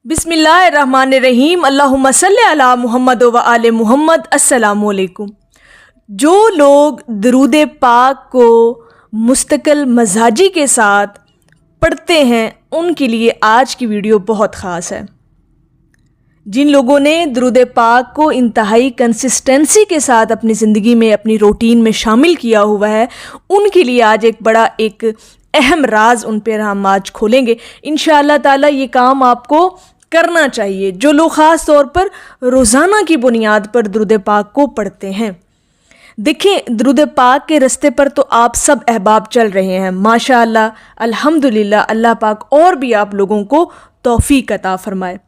बिस्मिल्लाहिर्रहमानिर्रहीम। अल्लाहुम्मा सल्ली अला मुहम्मद व आले मुहम्मद। अस्सलामु अलैकुम। जो लोग दरूद पाक को मुस्तकिल मजाजी के साथ पढ़ते हैं उनके लिए आज की वीडियो बहुत ख़ास है। जिन लोगों ने दरूद पाक को इंतहाई कंसिस्टेंसी के साथ अपनी ज़िंदगी में, अपनी रूटीन में शामिल किया हुआ है, उनके लिए आज एक अहम राज उन पर हम आज खोलेंगे। इंशाअल्लाह ताला ये काम आपको करना चाहिए जो लोग ख़ास तौर पर रोज़ाना की बुनियाद पर दरूद पाक को पढ़ते हैं। देखें, दरूद पाक के रस्ते पर तो आप सब अहबाब चल रहे हैं, माशाअल्लाह, अल्हम्दुलिल्लाह। अल्लाह पाक और भी आप लोगों को तौफीक अता फरमाए।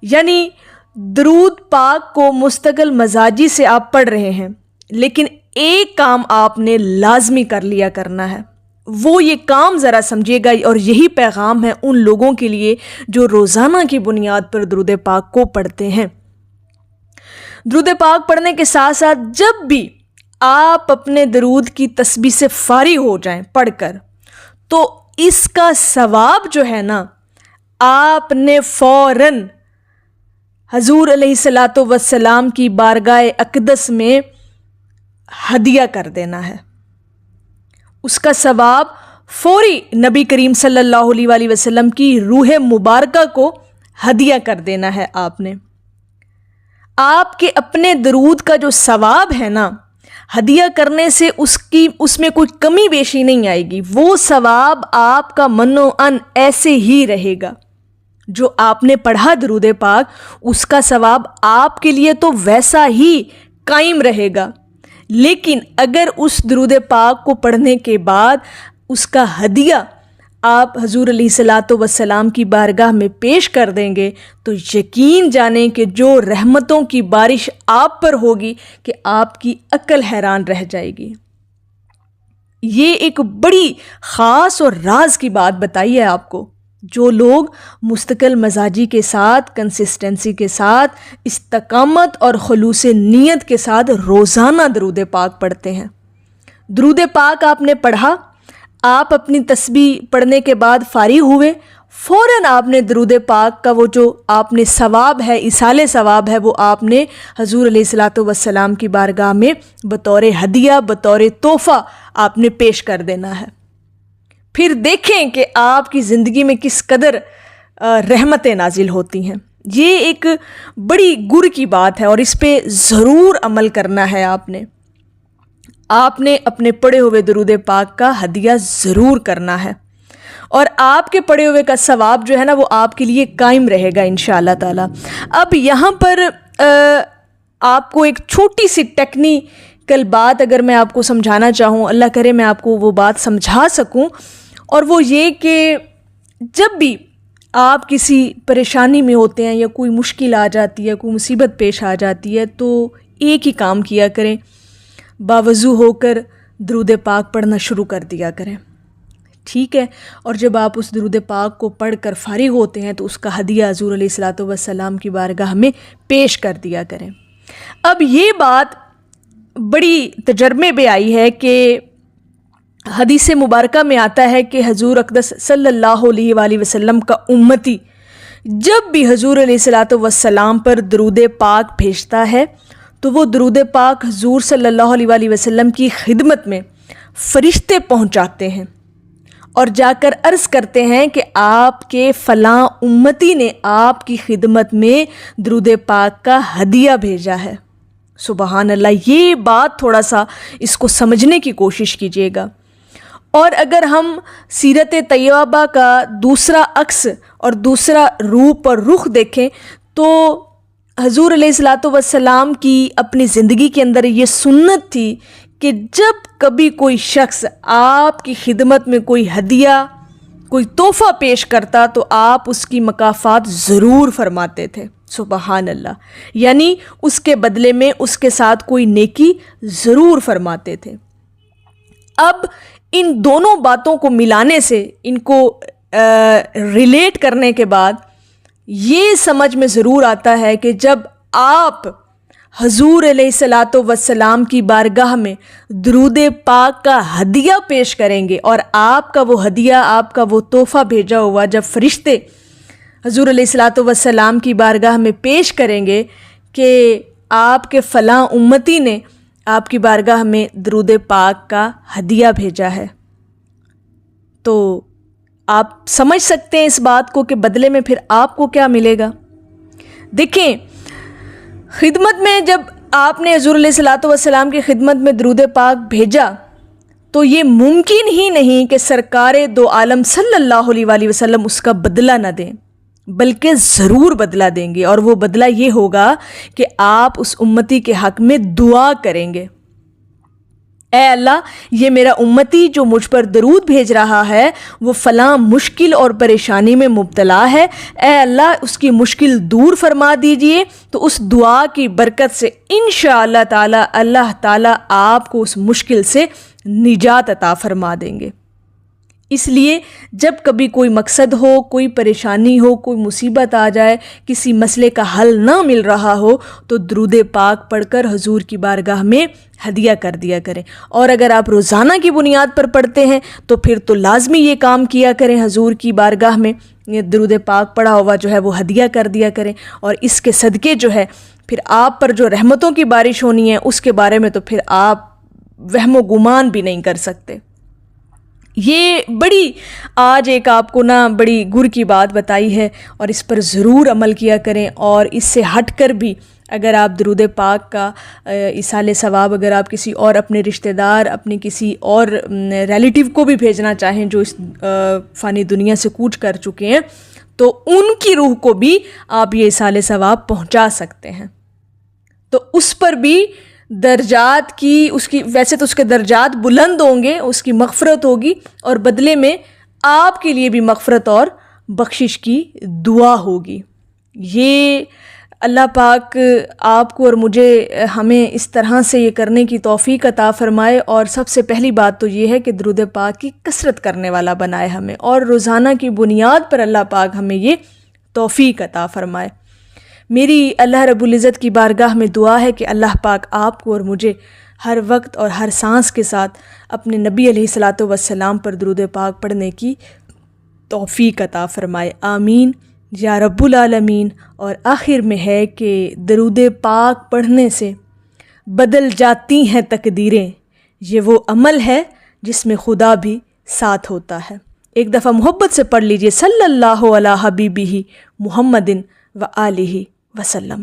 यानी दरूद पाक को मुस्तकिल मजाजी से आप पढ़ रहे हैं, लेकिन एक काम आपने लाजमी कर लिया करना है। वो ये काम ज़रा समझिएगा, और यही पैगाम है उन लोगों के लिए जो रोज़ाना की बुनियाद पर दरूद पाक को पढ़ते हैं। दरूद पाक पढ़ने के साथ साथ जब भी आप अपने दरूद की तस्बीह से फारिग हो जाएं पढ़कर, तो इसका सवाब जो है ना, आपने फ़ौरन हजूर अलैहिस्सलातु वस्सलाम की बारगाह अक़दस में हदिया कर देना है। उसका सवाब फौरी नबी करीम सल्लल्लाहु अलैहि वसल्लम की रूह मुबारका को हदिया कर देना है आपने। आपके अपने दरूद का जो सवाब है ना, हदिया करने से उसमें कोई कमी बेशी नहीं आएगी। वो सवाब आपका मनो अन ऐसे ही रहेगा। जो आपने पढ़ा दरूद पाक, उसका सवाब आपके लिए तो वैसा ही कायम रहेगा। लेकिन अगर उस दरूद पाक को पढ़ने के बाद उसका हदिया आप हजूर अलैहिस्सलातु वस्सलाम की बारगाह में पेश कर देंगे, तो यकीन जानें कि जो रहमतों की बारिश आप पर होगी कि आपकी अक्ल हैरान रह जाएगी। ये एक बड़ी ख़ास और राज की बात बताई है आपको। जो लोग मुस्तकिल मजाजी के साथ, कंसिस्टेंसी के साथ, इस्तकामत और खुलूस नीयत के साथ रोज़ाना दरूद पाक पढ़ते हैं। दरूद पाक आपने पढ़ा, आप अपनी तस्बीह पढ़ने के बाद फारिग हुए, फ़ौरन आपने दरूद पाक का वो जो आपने सवाब है, इसाले सवाब है, वो आपने हजूर अलैहिस्सलातु वस्सलाम की बारगाह में बतौर हदिया, बतौर तोहफ़ा आपने पेश कर देना है। फिर देखें कि आपकी ज़िंदगी में किस कदर रहमतें नाजिल होती हैं। ये एक बड़ी गुर की बात है और इस पे ज़रूर अमल करना है। आपने अपने पढ़े हुए दरूद पाक का हदिया ज़रूर करना है, और आपके पढ़े हुए का सवाब जो है ना, वो आपके लिए कायम रहेगा इंशाअल्लाह ताला। अब यहाँ पर आपको एक छोटी सी टेक्निकल बात अगर मैं आपको समझाना चाहूँ, अल्लाह करे मैं आपको वो बात समझा सकूँ, और वो ये कि जब भी आप किसी परेशानी में होते हैं या कोई मुश्किल आ जाती है, कोई मुसीबत पेश आ जाती है, तो एक ही काम किया करें, बावज़ू होकर दरूद पाक पढ़ना शुरू कर दिया करें, ठीक है। और जब आप उस दरूद पाक को पढ़ कर फारिग होते हैं तो उसका हदिया हज़ूर अलैहिस्सलातु वस्सलाम की बारगाह में पेश कर दिया करें। अब ये बात बड़ी तजर्बे में आई है कि हदीस मुबारका में आता है कि हजूर अक़दस सल्लल्लाहु अलैहि वसल्लम का उम्मती जब भी हजूर अलैहिस्सलातु वस्सलाम पर दरूद पाक भेजता है, तो वो दरूद पाक हजूर सल्लल्लाहु अलैहि वसल्लम की खिदमत में फ़रिश्ते पहुंचाते हैं और जाकर अर्ज़ करते हैं कि आपके फ़लाँ उम्मती ने आपकी खिदमत में दरूद पाक का हदिया भेजा है। सुबहान अल्लाह। ये बात थोड़ा सा इसको समझने की कोशिश कीजिएगा। और अगर हम सीरत तैयबा का दूसरा अक्स और दूसरा रूप और रुख देखें, तो हजूर अलैहिस्सलातु वस्सलाम की अपनी ज़िंदगी के अंदर ये सुन्नत थी कि जब कभी कोई शख्स आपकी खिदमत में कोई हदिया, कोई तोहफ़ा पेश करता, तो आप उसकी मकाफ़ात ज़रूर फरमाते थे। सुबहान अल्लाह। यानी उसके बदले में उसके साथ कोई नेकी ज़रूर फरमाते थे। अब इन दोनों बातों को मिलाने से, इनको रिलेट करने के बाद ये समझ में ज़रूर आता है कि जब आप हजूर अलैहिस्सलातु वस्सलाम की बारगाह में दरूद पाक का हदिया पेश करेंगे, और आपका वो हदिया, आपका वो तोहफ़ा भेजा हुआ जब फ़रिश्ते حضور علیہ الصلوۃ والسلام کی بارگاہ میں پیش کریں گے کہ آپ کے فلاں امتی نے آپ کی بارگاہ میں درود پاک کا ہدیہ بھیجا ہے، تو آپ سمجھ سکتے ہیں اس بات کو کہ بدلے میں پھر آپ کو کیا ملے گا۔ دیکھیں، خدمت میں جب آپ نے حضور علیہ الصلوۃ والسلام کی خدمت میں درود پاک بھیجا تو یہ ممکن ہی نہیں کہ سرکار دو عالم صلی اللہ علیہ وآلہ وسلم اس کا بدلہ نہ دیں، بلکہ ضرور بدلہ دیں گے، اور وہ بدلہ یہ ہوگا کہ آپ اس امتی کے حق میں دعا کریں گے، اے اللہ یہ میرا امتی جو مجھ پر درود بھیج رہا ہے وہ فلاں مشکل اور پریشانی میں مبتلا ہے، اے اللہ اس کی مشکل دور فرما دیجئے، تو اس دعا کی برکت سے انشاءاللہ تعالی اللہ تعالی آپ کو اس مشکل سے نجات عطا فرما دیں گے۔ اس لیے جب کبھی کوئی مقصد ہو، کوئی پریشانی ہو، کوئی مصیبت آ جائے، کسی مسئلے کا حل نہ مل رہا ہو، تو درود پاک پڑھ کر حضور کی بارگاہ میں ہدیہ کر دیا کریں، اور اگر آپ روزانہ کی بنیاد پر پڑھتے ہیں تو پھر تو لازمی یہ کام کیا کریں، حضور کی بارگاہ میں یہ درود پاک پڑھا ہوا جو ہے وہ ہدیہ کر دیا کریں، اور اس کے صدقے جو ہے پھر آپ پر جو رحمتوں کی بارش ہونی ہے اس کے بارے میں تو پھر آپ وہم و گمان بھی نہیں کر سکتے۔ یہ بڑی آج ایک آپ کو بڑی گر کی بات بتائی ہے، اور اس پر ضرور عمل کیا کریں، اور اس سے ہٹ کر بھی اگر آپ درود پاک کا ایصال ثواب اگر آپ کسی اور اپنے رشتہ دار، اپنے کسی اور ریلیٹیو کو بھی بھیجنا چاہیں جو اس فانی دنیا سے کوچ کر چکے ہیں، تو ان کی روح کو بھی آپ یہ ایصال ثواب پہنچا سکتے ہیں، تو اس پر بھی درجات کی ویسے تو اس کے درجات بلند ہوں گے، اس کی مغفرت ہوگی، اور بدلے میں آپ کے لیے بھی مغفرت اور بخشش کی دعا ہوگی۔ یہ اللہ پاک آپ کو اور مجھے ہمیں اس طرح سے یہ کرنے کی توفیق عطا فرمائے، اور سب سے پہلی بات تو یہ ہے کہ درود پاک کی کثرت کرنے والا بنائے ہمیں، اور روزانہ کی بنیاد پر اللہ پاک ہمیں یہ توفیق عطا فرمائے۔ میری اللہ رب العزت کی بارگاہ میں دعا ہے کہ اللہ پاک آپ کو اور مجھے ہر وقت اور ہر سانس کے ساتھ اپنے نبی علیہ الصلوۃ والسلام پر درود پاک پڑھنے کی توفیق عطا فرمائے، آمین یا رب العالمین۔ اور آخر میں ہے کہ درود پاک پڑھنے سے بدل جاتی ہیں تقدیریں، یہ وہ عمل ہے جس میں خدا بھی ساتھ ہوتا ہے۔ ایک دفعہ محبت سے پڑھ لیجئے، صلی اللہ علی حبیبہ محمد و آلہ وسلم۔